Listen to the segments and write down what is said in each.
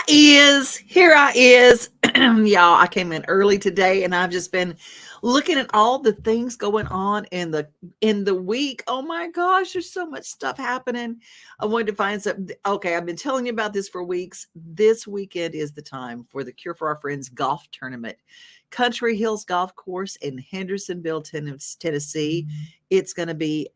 Here I is. Y'all, I came in early today and I've just been looking at all the things going on in the week. Oh my gosh, there's so much stuff happening. I wanted to find something. Okay, I've been telling you about this for weeks. This weekend is the time for the Cure for Our Friends golf tournament. Country Hills Golf Course in Hendersonville, Tennessee. It's going to be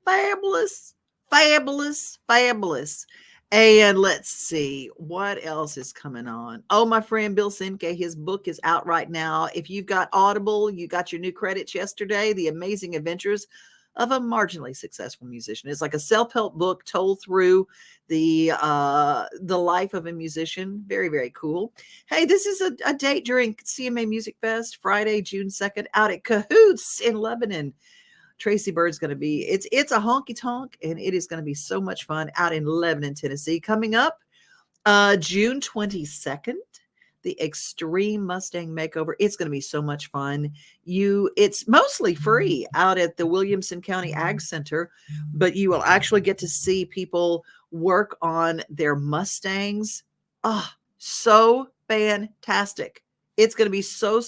fabulous, fabulous, fabulous. And let's see what else is coming on. Oh, my friend Bill Simke, his book is out right now. If you've got Audible, you got your new credits yesterday, The Amazing Adventures of a Marginally Successful Musician. It's like a self-help book told through the life of a musician. Very, very cool. Hey, this is a date during CMA Music Fest, Friday, June 2nd, out at Cahoots in Lebanon. Tracy Bird's going to be, it's a honky tonk, and it is going to be so much fun out in Lebanon, Tennessee. Coming up June 22nd, the Extreme Mustang Makeover. It's going to be so much fun. It's mostly free out at the Williamson County Ag Center, but you will actually get to see people work on their Mustangs. Oh, so fantastic. It's going to be so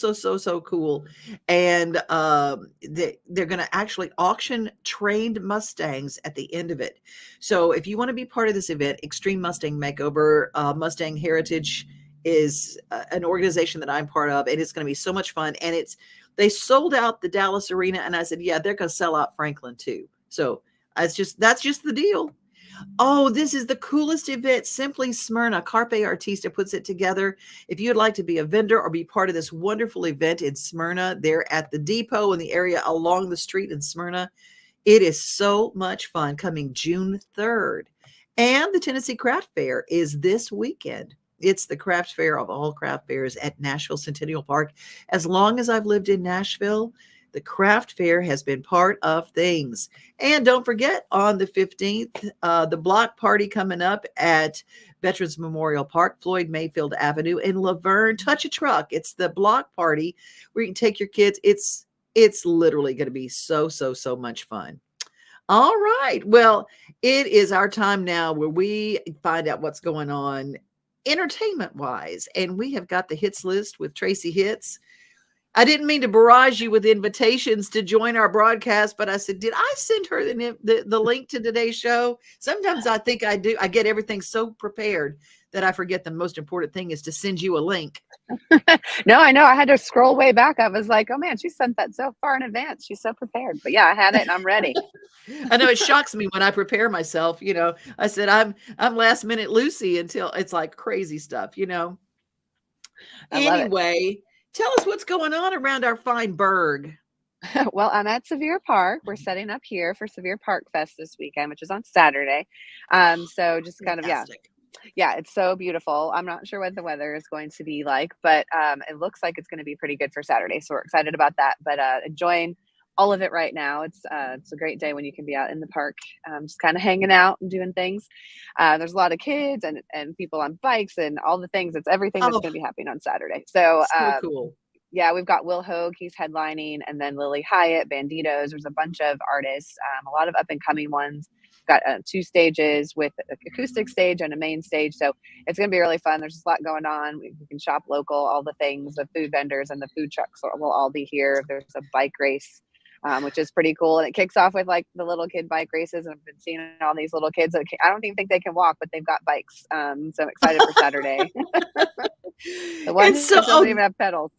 cool. And they're going to actually auction trained Mustangs at the end of it. So if you want to be part of this event, Extreme Mustang Makeover, Mustang Heritage is an organization that I'm part of. And it's going to be so much fun. And they sold out the Dallas Arena. And I said, yeah, they're going to sell out Franklin too. So that's just the deal. Oh, this is the coolest event. Simply Smyrna. Carpe Artista puts it together. If you'd like to be a vendor or be part of this wonderful event in Smyrna, they're at the depot in the area along the street in Smyrna. It is so much fun, coming June 3rd. And the Tennessee Craft Fair is this weekend. It's the craft fair of all craft fairs at Nashville Centennial Park. As long as I've lived in Nashville, the craft fair has been part of things. And don't forget, on the 15th, the block party coming up at Veterans Memorial Park, Floyd Mayfield Avenue in Laverne. Touch a Truck. It's the block party where you can take your kids. It's literally going to be so much fun. All right. Well, it is our time now where we find out what's going on entertainment-wise. And we have got the Hitz List with Tracy Hitz. I didn't mean to barrage you with invitations to join our broadcast, but I said, did I send her the link to today's show? Sometimes I think I do. I get everything so prepared that I forget the most important thing is to send you a link. No, I know. I had to scroll way back. I was like, oh man, she sent that so far in advance. She's so prepared. But yeah, I had it and I'm ready. I know it shocks me when I prepare myself. I said I'm last minute Lucy until it's like crazy stuff, Anyway. Tell us what's going on around our fine burg. Well, I'm at Sevier Park. We're setting up here for Sevier Park Fest this weekend, which is on Saturday. So just kind of, yeah, it's so beautiful. I'm not sure what the weather is going to be like, but it looks like it's going to be pretty good for Saturday. So we're excited about that, but enjoying all of it right now. It's a great day when you can be out in the park, just kind of hanging out and doing things. There's a lot of kids and people on bikes and all the things. It's everything that's going to be happening on Saturday. So cool. Yeah, we've got Will Hogue, he's headlining, and then Lily Hyatt, Banditos. There's a bunch of artists, a lot of up and coming ones. Got 2 stages with an acoustic stage and a main stage. So it's going to be really fun. There's just a lot going on. We can shop local, all the things, the food vendors and the food trucks will all be here. There's a bike race, which is pretty cool. And it kicks off with like the little kid bike races. And I've been seeing all these little kids. I don't even think they can walk, but they've got bikes. So I'm excited for Saturday. The ones that don't even have pedals.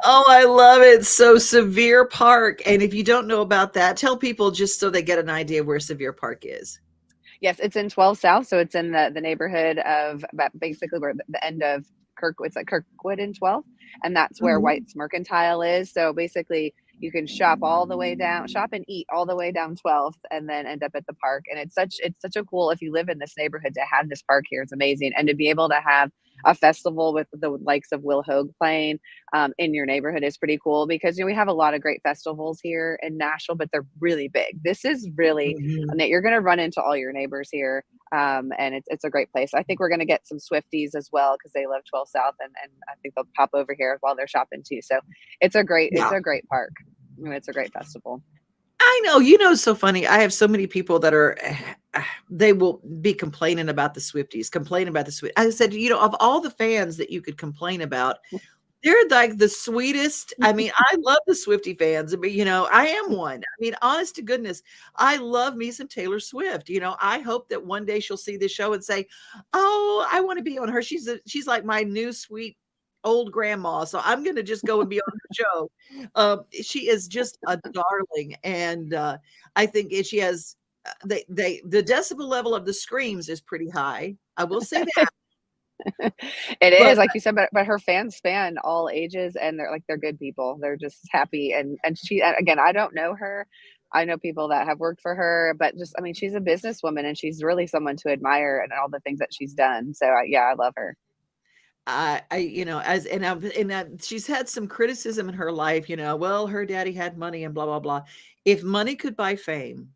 Oh, I love it. So Sevier Park. And if you don't know about that, tell people just so they get an idea where Sevier Park is. Yes, it's in 12 South. So it's in the neighborhood of basically where the end of Kirkwood. It's like Kirkwood in 12th. And that's where White's Mercantile is. So basically you can shop and eat all the way down 12th and then end up at the park. And it's such a cool, if you live in this neighborhood, to have this park here. It's amazing. And to be able to have a festival with the likes of Will Hogue playing in your neighborhood is pretty cool, because we have a lot of great festivals here in Nashville, but they're really big. This is really you're going to run into all your neighbors here, and it's a great place. I think we're going to get some Swifties as well because they love 12 South, and I think they'll pop over here while they're shopping too. So it's a great park. It's a great festival. I know, so funny. I have so many people that are they will be complaining about the Swifties, complaining about the Swift. I said, of all the fans that you could complain about, they're like the sweetest. I mean, I love the Swiftie fans, but I am one. I mean, honest to goodness, I love me some Taylor Swift. I hope that one day she'll see this show and say, "Oh, I want to be on her." She's like my new sweet old grandma, so I'm going to just go and be on her show. She is just a darling, and I think she has the decibel level of the screams is pretty high. I will say that. It But is, like you said, but her fans span all ages, and they're good people. They're just happy, and she, again, I don't know her. I know people that have worked for her, but just, I mean, she's a businesswoman, and she's really someone to admire, and all the things that she's done. So yeah, I love her. She's had some criticism in her life, well, her daddy had money and blah, blah, blah. If money could buy fame,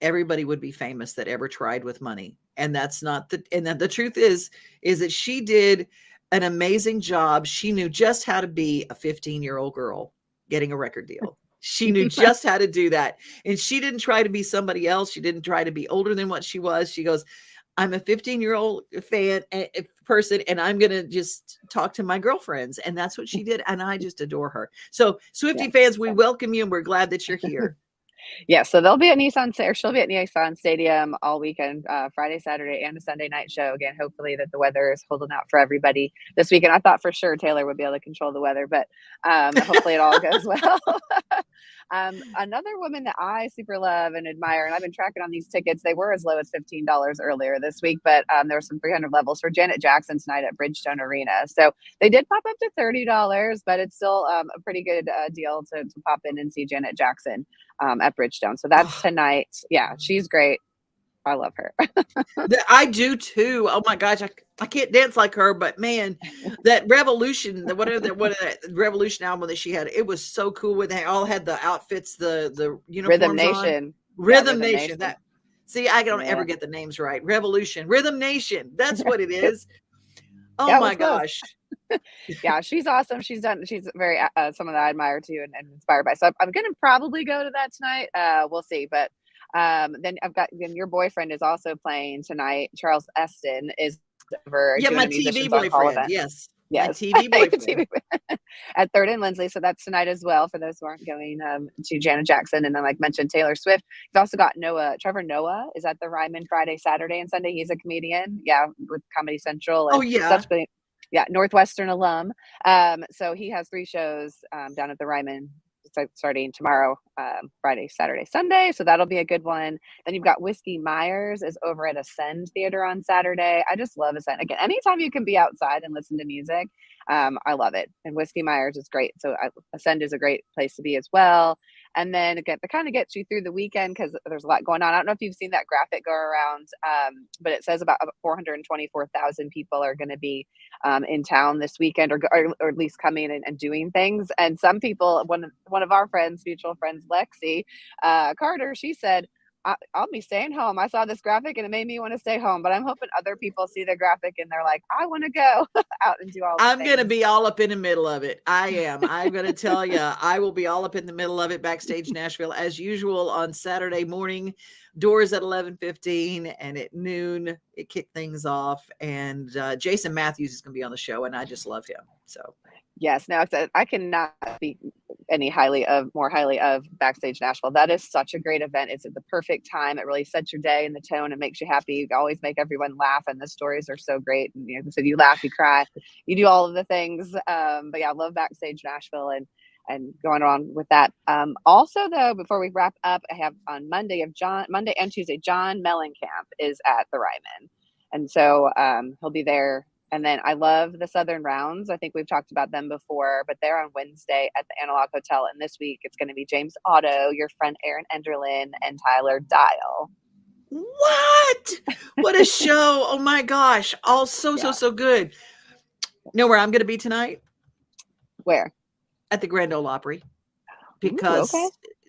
everybody would be famous that ever tried with money. And that's not the truth is that she did an amazing job. She knew just how to be a 15-year-old girl getting a record deal. She knew just how to do that. And she didn't try to be somebody else. She didn't try to be older than what she was. She goes, I'm a 15-year-old person, and I'm going to just talk to my girlfriends. And that's what she did. And I just adore her. So Swiftie fans, we welcome you, and we're glad that you're here. Yeah, so they'll be at Nissan, or she'll be at Nissan Stadium all weekend, Friday, Saturday, and a Sunday night show. Again, hopefully that the weather is holding out for everybody this weekend. I thought for sure Taylor would be able to control the weather, but hopefully it all goes well. Another woman that I super love and admire, and I've been tracking on these tickets. They were as low as $15 earlier this week, but there were some 300 levels for Janet Jackson tonight at Bridgestone Arena. So they did pop up to $30, but it's still a pretty good deal to pop in and see Janet Jackson at Bridgestone. So that's tonight. Yeah, she's great. I love her. I do too. Oh my gosh, I can't dance like her, but man, that Revolution, whatever that Revolution album that she had, it was so cool. When they all had the outfits, the uniforms Rhythm Nation. On. Rhythm Nation. That, see, I don't ever get the names right. Revolution, Rhythm Nation. That's what it is. Oh my gosh. Yeah, she's awesome. She's very someone that I admire too and inspired by. So I'm gonna probably go to that tonight. We'll see, but then your boyfriend is also playing tonight. Charles Eston is over. Yeah, my TV boyfriend. Yes. My TV boyfriend at Third and Lindsley. So that's tonight as well for those who aren't going to Janet Jackson. And then, like mentioned, Taylor Swift. We've also got Trevor Noah is at the Ryman Friday, Saturday, and Sunday. He's a comedian. Yeah, with Comedy Central. And subsequently, Northwestern alum. So he has 3 shows down at the Ryman starting tomorrow, Friday, Saturday, Sunday. So that'll be a good one. Then you've got Whiskey Myers is over at Ascend Theater on Saturday. I just love Ascend. Again, anytime you can be outside and listen to music, I love it. And Whiskey Myers is great. So Ascend is a great place to be as well. And then again, that kind of gets you through the weekend because there's a lot going on. I don't know if you've seen that graphic go around, but it says about 424,000 people are going to be in town this weekend, or at least coming and doing things. And some people, one of our friends, mutual friends, Lexi Carter, she said, I'll be staying home. I saw this graphic and it made me want to stay home, but I'm hoping other people see the graphic and they're like, I want to go out and do all the I'm going to be all up in the middle of it. I am. I'm going to tell you, I will be all up in the middle of it. Backstage Nashville as usual on Saturday morning, doors at 11:15, and at noon it kicked things off. And Jason Matthews is going to be on the show, and I just love him. So yes, no, I cannot speak any more highly of Backstage Nashville. That is such a great event. It's at the perfect time. It really sets your day and the tone and makes you happy. You always make everyone laugh, and the stories are so great. And, so you laugh, you cry, you do all of the things. But yeah, I love Backstage Nashville and going on with that. Also, though, before we wrap up, I have on Monday and Tuesday, John Mellencamp is at the Ryman, and so he'll be there. And then I love the Southern Rounds. I think we've talked about them before, but they're on Wednesday at the Analog Hotel. And this week it's going to be James Otto, your friend Aaron Enderlin, and Tyler Dial. What a show. Oh my gosh. All so good. Know where I'm going to be tonight? Where? At the Grand Ole Opry. Because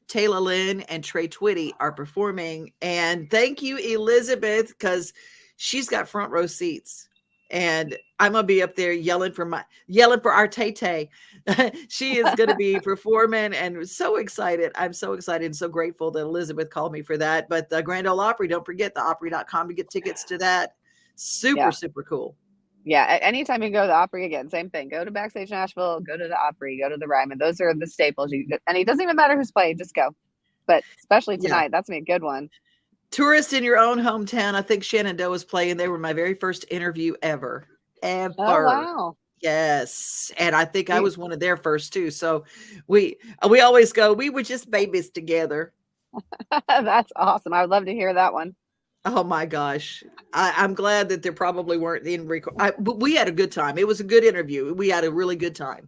Taylor Lynn and Trey Twitty are performing. And thank you, Elizabeth, because she's got front row seats. and I'm gonna be up there yelling for our Tay Tay. She is gonna be performing, and so excited. I'm so excited and so grateful that Elizabeth called me for that. But the Grand Ole Opry, don't forget the Opry.com to get tickets to that. Super, Yeah. super cool. Yeah. Anytime you go to the Opry, again, same thing. Go to Backstage Nashville, go to the Opry, go to the Ryman. Those are the staples. And it doesn't even matter who's playing, just go. But especially Yeah. tonight, that's gonna be a good one. Tourist in your own hometown. I think Shenandoah was playing. They were my very first interview ever. Oh Ever. wow. Yes. And I think I You- was one of their first too. So we always go, we were just babies together. That's awesome. I would love to hear that one. Oh my gosh. I'm glad that there probably weren't in record. But we had a good time. It was a good interview. We had a really good time.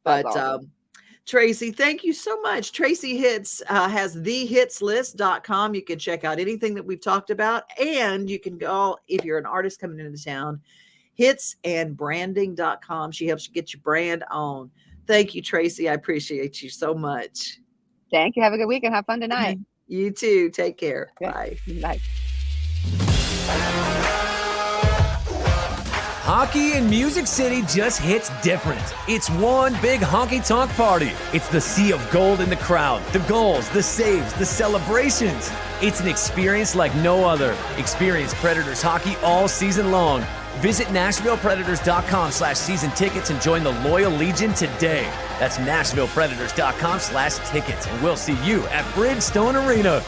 That's But awesome. Tracy, thank you so much. Tracy Hitz has thehitzlist.com. You can check out anything that we've talked about. And you can go, if you're an artist coming into town, hitsandbranding.com. She helps you get your brand on. Thank you, Tracy. I appreciate you so much. Thank you. Have a good week and have fun tonight. You too. Take care. Okay. Bye. Bye. Hockey in Music City just hits different. It's one big honky-tonk party. It's the sea of gold in the crowd, the goals, the saves, the celebrations. It's an experience like no other. Experience Predators hockey all season long. Visit NashvillePredators.com/season tickets and join the Loyal Legion today. That's NashvillePredators.com/tickets, and we'll see you at Bridgestone Arena.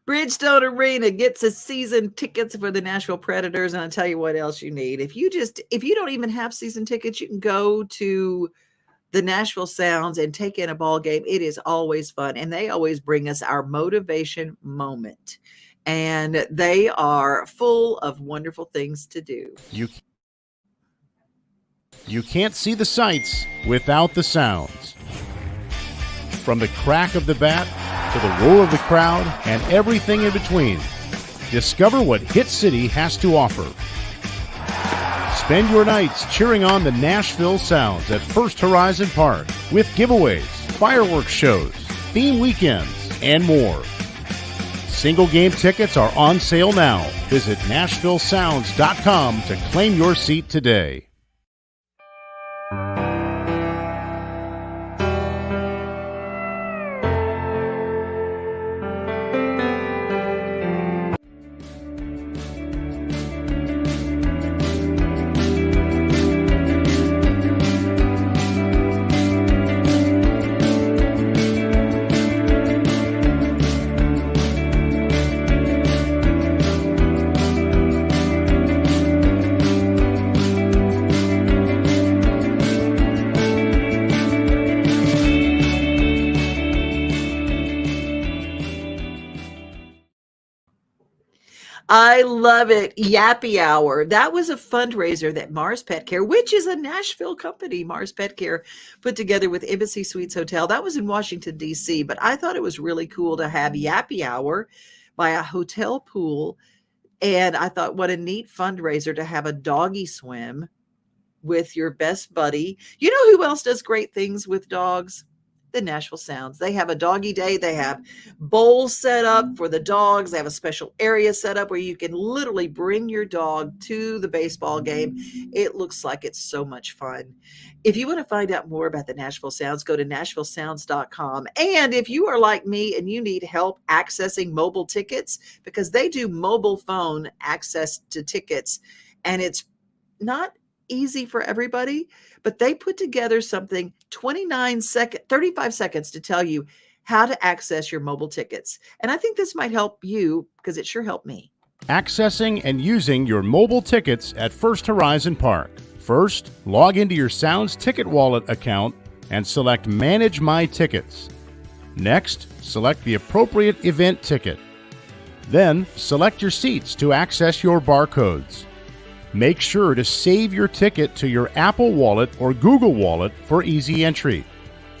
Bridgestone Arena gets us season tickets for the Nashville Predators, and I'll tell you what else you need. If you don't even have season tickets, you can go to the Nashville Sounds and take in a ball game. It is always fun, and they always bring us our motivation moment, and they are full of wonderful things to do. You can't see the sights without the sounds. From the crack of the bat to the roar of the crowd and everything in between, discover what Hit City has to offer. Spend your nights cheering on the Nashville Sounds at First Horizon Park with giveaways, fireworks shows, theme weekends, and more. Single game tickets are on sale now. Visit NashvilleSounds.com to claim your seat today. I love it. Yappy Hour. That was a fundraiser that Mars Pet Care, which is a Nashville company, Mars Pet Care, put together with Embassy Suites Hotel. That was in Washington, D.C., but I thought it was really cool to have Yappy Hour by a hotel pool. And I thought, what a neat fundraiser to have a doggy swim with your best buddy. You know who else does great things with dogs? The Nashville Sounds. They have a doggy day. They have bowls set up for the dogs. They have a special area set up where you can literally bring your dog to the baseball game. It looks like it's so much fun. If you want to find out more about the Nashville Sounds, go to NashvilleSounds.com. And if you are like me and you need help accessing mobile tickets, because they do mobile phone access to tickets, and it's not easy for everybody, but they put together something 35 seconds to tell you how to access your mobile tickets. And I think this might help you because it sure helped me. Accessing and using your mobile tickets at First Horizon Park. First, log into your Sounds Ticket Wallet account and select Manage My Tickets. Next, select the appropriate event ticket. Then, select your seats to access your barcodes. Make sure to save your ticket to your Apple Wallet or Google Wallet for easy entry.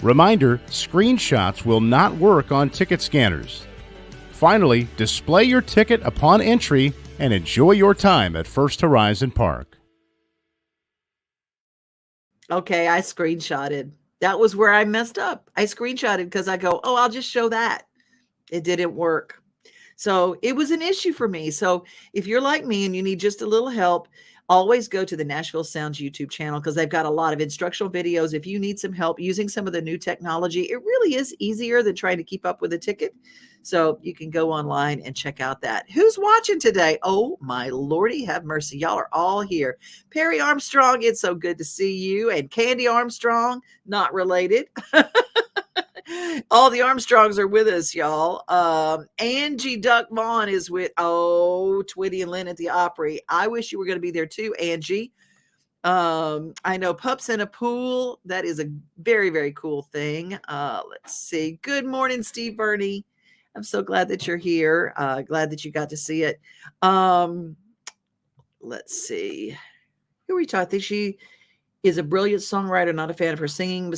Reminder, screenshots will not work on ticket scanners. Finally, display your ticket upon entry and enjoy your time at First Horizon Park. Okay, I screenshotted. That was where I messed up. I screenshotted because I go, oh, I'll just show that. It didn't work. So it was an issue for me. So if you're like me and you need just a little help, always go to the Nashville Sounds YouTube channel because they've got a lot of instructional videos. If you need some help using some of the new technology, it really is easier than trying to keep up with a ticket. So you can go online and check out that. Who's watching today? Oh, my Lordy, have mercy. Y'all are all here. Perry Armstrong, it's so good to see you. And Candy Armstrong, not related. All the Armstrongs are with us, y'all. Angie Duck Vaughn is with, Twitty and Lynn at the Opry. I wish you were going to be there too, Angie. I know Pups in a Pool. That is a very, very cool thing. Let's see. Good morning, Steve Burney. I'm so glad that you're here. Glad that you got to see it. Let's see. Who are we talking? I think she is a brilliant songwriter, not a fan of her singing.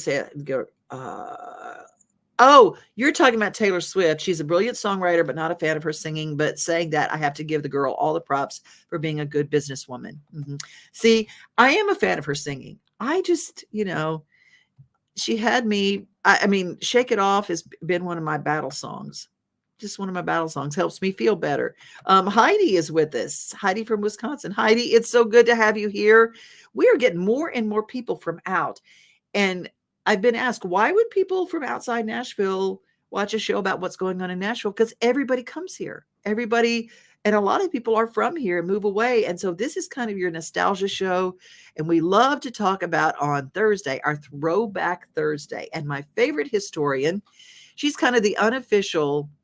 Oh, you're talking about Taylor Swift. She's a brilliant songwriter, but not a fan of her singing. But saying that, I have to give the girl all the props for being a good businesswoman. Mm-hmm. See, I am a fan of her singing. I just, she had me. I mean, Shake It Off has been one of my battle songs. Just one of my battle songs. Helps me feel better. Heidi is with us. Heidi from Wisconsin. Heidi, it's so good to have you here. We are getting more and more people from out. And I've been asked, why would people from outside Nashville watch a show about what's going on in Nashville? Because everybody comes here. Everybody, and a lot of people are from here and move away. And so this is kind of your nostalgia show. And we love to talk about on Thursday, our Throwback Thursday. And my favorite historian, she's kind of the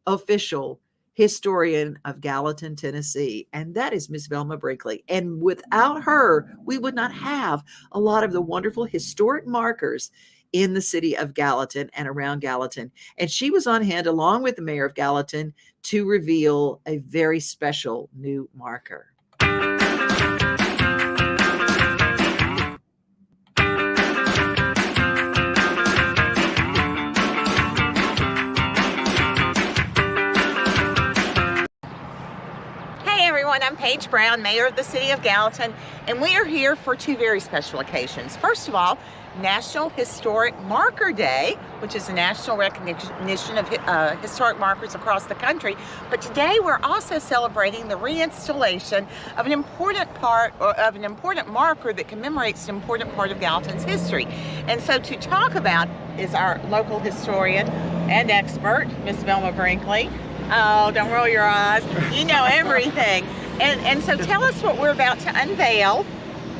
official historian of Gallatin, Tennessee. And that is Miss Velma Brinkley. And without her, we would not have a lot of the wonderful historic markers in the city of Gallatin and around Gallatin. And she was on hand along with the mayor of Gallatin to reveal a very special new marker. I'm Paige Brown, Mayor of the City of Gallatin, and we are here for two very special occasions. First of all, National Historic Marker Day, which is a national recognition of historic markers across the country. But today we're also celebrating the reinstallation of an important marker that commemorates an important part of Gallatin's history. And so to talk about is our local historian and expert, Miss Velma Brinkley. Oh, don't roll your eyes. You know everything. And so tell us what we're about to unveil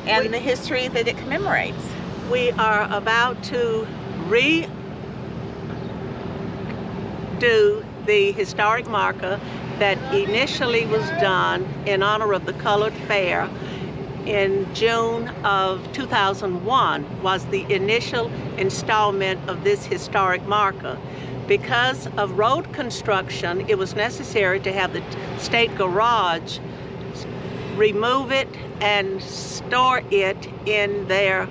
and the history that it commemorates. We are about to redo the historic marker that initially was done in honor of the Colored Fair in June of 2001 was the initial installment of this historic marker. Because of road construction, it was necessary to have the state garage remove it and store it in their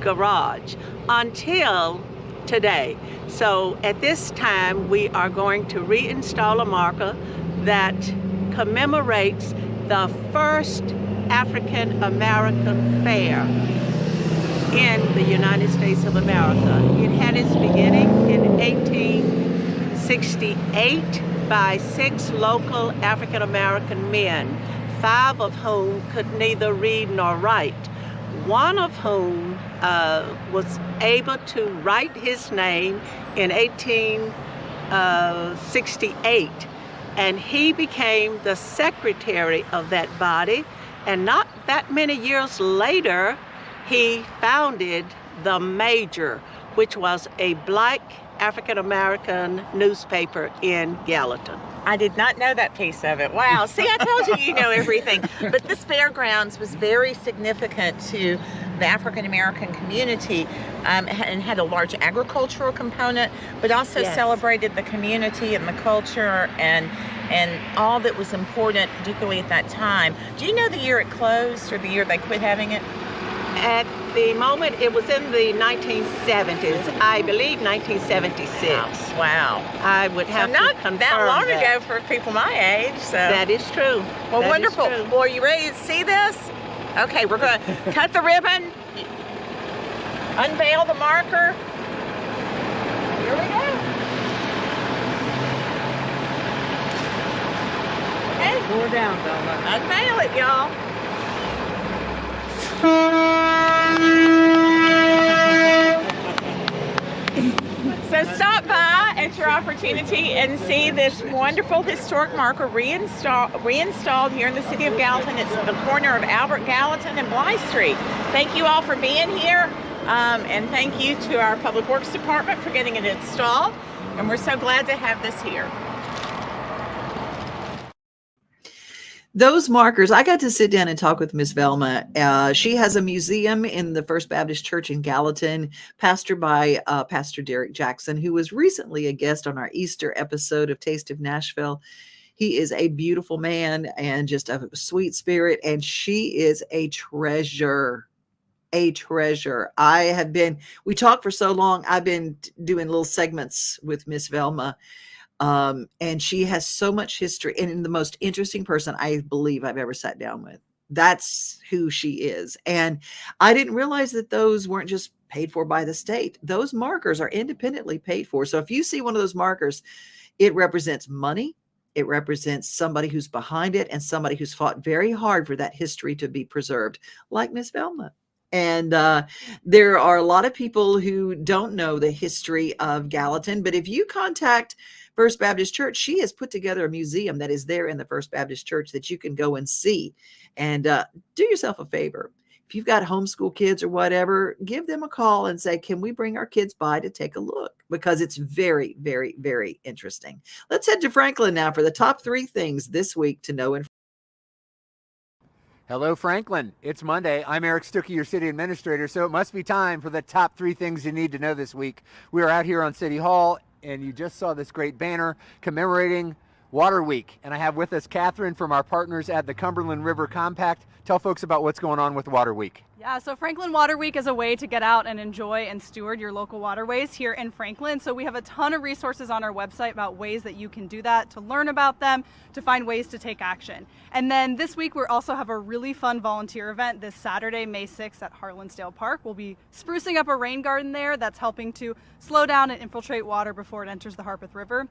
garage until today. So at this time, we are going to reinstall a marker that commemorates the first African American fair in the United States of America. It had its beginning in 1868 by 6 local African American men, 5 of whom could neither read nor write. One of whom was able to write his name in 1868, and he became the secretary of that body. And not that many years later, he founded the Major, which was a black African-American newspaper in Gallatin. I did not know that piece of it. Wow. See, I told you, you know everything. But this fairgrounds was very significant to the African-American community and had a large agricultural component, but also celebrated the community and the culture and all that was important, particularly at that time. Do you know the year it closed or the year they quit having it? At the moment, it was in the 1970s, I believe 1976. Wow. I would have to confirm not that long ago for people my age. So that is true. Well, that wonderful. Well, are you ready to see this? Okay, we're going to cut the ribbon, unveil the marker. Here we go. Okay. Pour down, Velma. Unveil it, y'all. So stop by at your opportunity and see this wonderful historic marker reinstalled here in the city of Gallatin. It's the corner of Albert Gallatin and Bly Street. Thank you all for being here, and thank you to our Public Works Department for getting it installed. And we're so glad to have this here. Those markers, I got to sit down and talk with Miss Velma. She has a museum in the First Baptist Church in Gallatin, pastored by Pastor Derek Jackson, who was recently a guest on our Easter episode of Taste of Nashville. He is a beautiful man and just a sweet spirit, and she is a treasure. A treasure. We talked for so long. I've been doing little segments with Miss Velma. And she has so much history and the most interesting person I believe I've ever sat down with. That's who she is. And I didn't realize that those weren't just paid for by the state. Those markers are independently paid for. So if you see one of those markers, it represents money. It represents somebody who's behind it and somebody who's fought very hard for that history to be preserved, like Miss Velma. And there are a lot of people who don't know the history of Gallatin, but if you contact First Baptist Church, she has put together a museum that is there in the First Baptist Church that you can go and see. And do yourself a favor. If you've got homeschool kids or whatever, give them a call and say, can we bring our kids by to take a look? Because it's very, very, very interesting. Let's head to Franklin now for the top 3 things this week to know. Hello, Franklin. It's Monday. I'm Eric Stuckey, your city administrator, so it must be time for the top 3 things you need to know this week. We are out here on City Hall, and you just saw this great banner commemorating Water Week. And I have with us Catherine from our partners at the Cumberland River Compact. Tell folks about what's going on with Water Week. Yeah, so Franklin Water Week is a way to get out and enjoy and steward your local waterways here in Franklin. So we have a ton of resources on our website about ways that you can do that, to learn about them, to find ways to take action. And then this week we also have a really fun volunteer event this Saturday, May 6th at Harlansdale Park. We'll be sprucing up a rain garden there that's helping to slow down and infiltrate water before it enters the Harpeth River.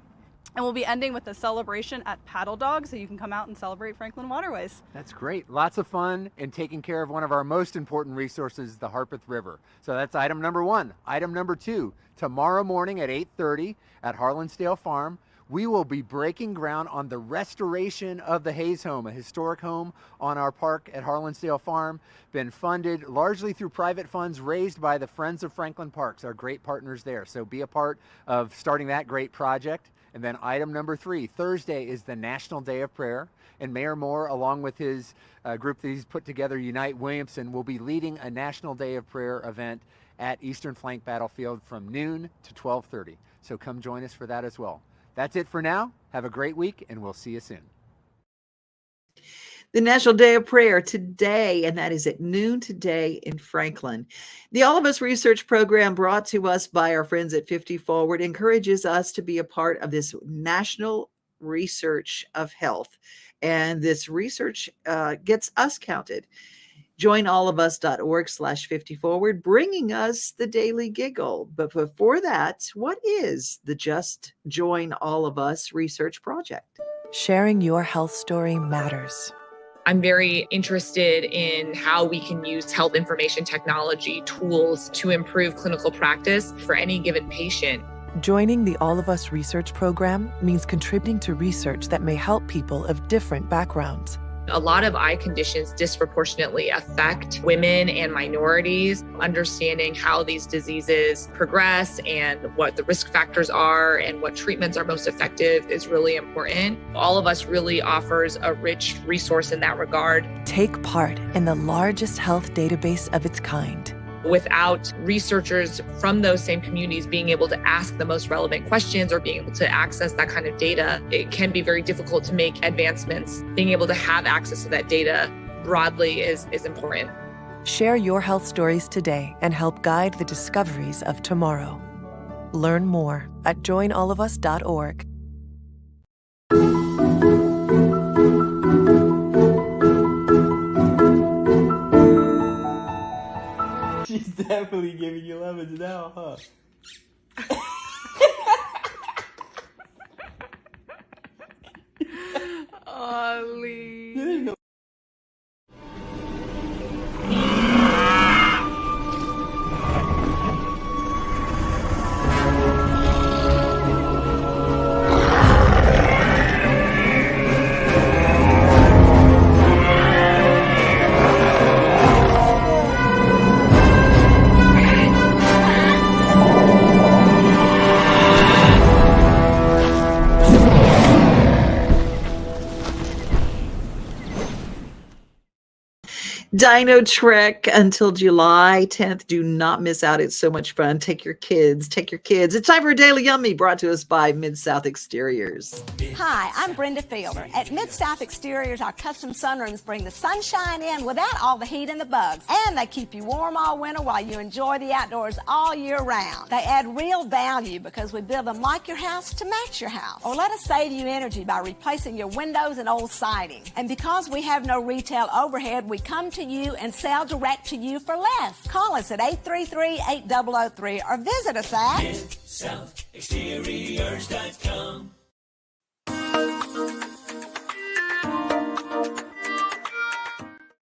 And we'll be ending with a celebration at Paddle Dog, so you can come out and celebrate Franklin waterways. That's great. Lots of fun and taking care of one of our most important resources, the Harpeth River. So that's item number 1. Item number 2, tomorrow morning at 8:30 at Harlansdale Farm, we will be breaking ground on the restoration of the Hayes home, a historic home on our park at Harlansdale Farm. Been funded largely through private funds raised by the Friends of Franklin Parks, our great partners there. So be a part of starting that great project. And then item number 3, Thursday is the National Day of Prayer, and Mayor Moore, along with his group that he's put together, Unite Williamson, will be leading a National Day of Prayer event at Eastern Flank Battlefield from noon to 12:30. So come join us for that as well. That's it for now. Have a great week, and we'll see you soon. The National Day of Prayer today, and that is at noon today in Franklin. The All of Us Research Program, brought to us by our friends at 50 Forward, encourages us to be a part of this national research of health. And this research gets us counted. joinallofus.org/50forward, bringing us the daily giggle. But before that, what is the Just Join All of Us research project? Sharing your health story matters. I'm very interested in how we can use health information technology tools to improve clinical practice for any given patient. Joining the All of Us research program means contributing to research that may help people of different backgrounds. A lot of eye conditions disproportionately affect women and minorities. Understanding how these diseases progress and what the risk factors are and what treatments are most effective is really important. All of Us really offers a rich resource in that regard. Take part in the largest health database of its kind. Without researchers from those same communities being able to ask the most relevant questions or being able to access that kind of data, it can be very difficult to make advancements. Being able to have access to that data broadly is important. Share your health stories today and help guide the discoveries of tomorrow. Learn more at joinallofus.org. She's definitely giving you lemons now, huh? Ollie. Dino Trek until July 10th. Do not miss out. It's so much fun. Take your kids. Take your kids. It's time for a Daily Yummy, brought to us by Mid-South Exteriors. Hi, I'm Brenda Fielder. At Mid-South Exteriors, our custom sunrooms bring the sunshine in without all the heat and the bugs. And they keep you warm all winter while you enjoy the outdoors all year round. They add real value because we build them like your house to match your house. Or let us save you energy by replacing your windows and old siding. And because we have no retail overhead, we come to you and sell direct to you for less. Call us at 833-8003 or visit us at MidSouthExteriors.com.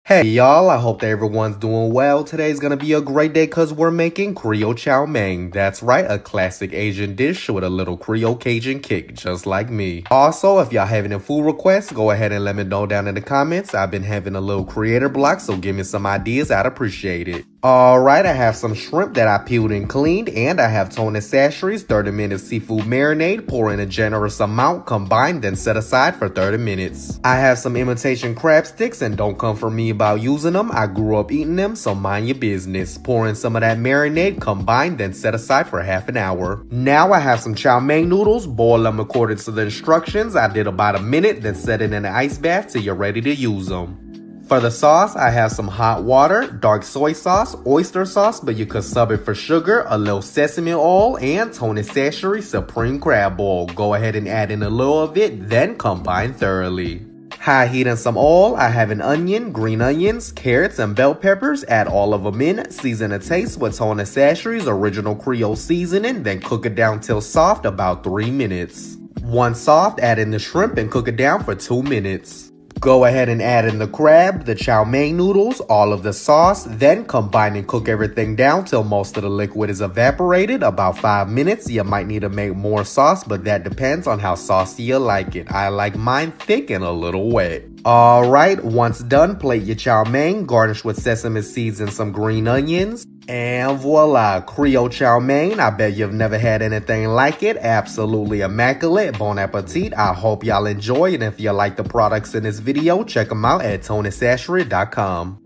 Hey y'all, I hope that everyone's doing well. Today's gonna be a great day because we're making Creole chow mein. That's right, a classic Asian dish with a little Creole Cajun kick, just like me. Also, if y'all have any food requests, go ahead and let me know down in the comments. I've been having a little creator block, so give me some ideas, I'd appreciate it. Alright, I have some shrimp that I peeled and cleaned, and I have tuna sasheries, 30-minute seafood marinade, pour in a generous amount, combine, then set aside for 30 minutes. I have some imitation crab sticks, and don't come for me about using them. I grew up eating them, so mind your business. Pour in some of that marinade, combine, then set aside for half an hour. Now I have some chow mein noodles, boil them according to the instructions. I did about a minute, then set it in an ice bath till you're ready to use them. For the sauce, I have some hot water, dark soy sauce, oyster sauce, but you could sub it for sugar, a little sesame oil, and tuna sashery supreme crab oil. Go ahead and add in a little of it, then combine thoroughly. High heat and some oil. I have an onion, green onions, carrots, and bell peppers. Add all of them in. Season a taste with tuna sashery's original Creole seasoning, then cook it down till soft, about 3 minutes. Once soft, add in the shrimp and cook it down for 2 minutes. Go ahead and add in the crab, the chow mein noodles, all of the sauce, then combine and cook everything down till most of the liquid is evaporated, about 5 minutes. You might need to make more sauce, but that depends on how saucy you like it. I like mine thick and a little wet. Alright, once done, plate your chow mein, garnish with sesame seeds and some green onions. And voila, Creole chow mein. I bet you've never had anything like it. Absolutely immaculate. Bon appetit. I hope y'all enjoy, and if you like the products in this video, check them out at TonySashery.com.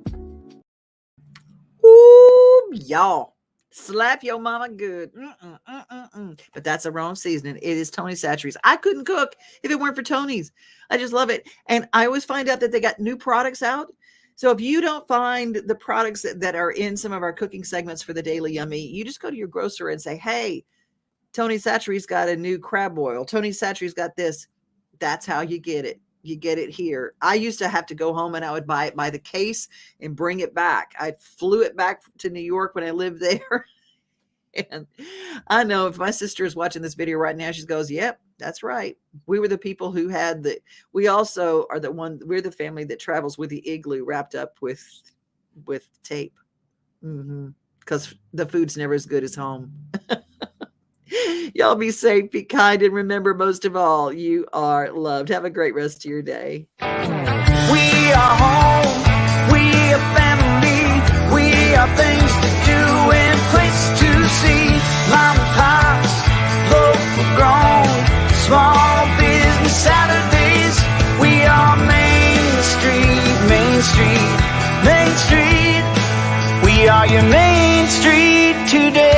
Ooh, y'all. Slap your mama good. But that's the wrong seasoning. It is Tony Sachery's. I couldn't cook if it weren't for Tony's. I just love it. And I always find out that they got new products out. So if you don't find the products that are in some of our cooking segments for the Daily Yummy, you just go to your grocer and say, hey, Tony Sachery's got a new crab oil. Tony Sachery's got this. That's how you get it. You get it here. I used to have to go home and I would buy it by the case and bring it back. I flew it back to New York when I lived there. And I know if my sister is watching this video right now, she goes, yep, that's right. We were the people who had we also are we're the family that travels with the igloo wrapped up with tape. Because the food's never as good as home. Y'all be safe, be kind, and remember, most of all, you are loved. Have a great rest of your day. We are home. We are family. We are things to do and places to see. Mom and pops, local grown, small business Saturdays. We are Main Street, Main Street, Main Street. We are your Main Street today.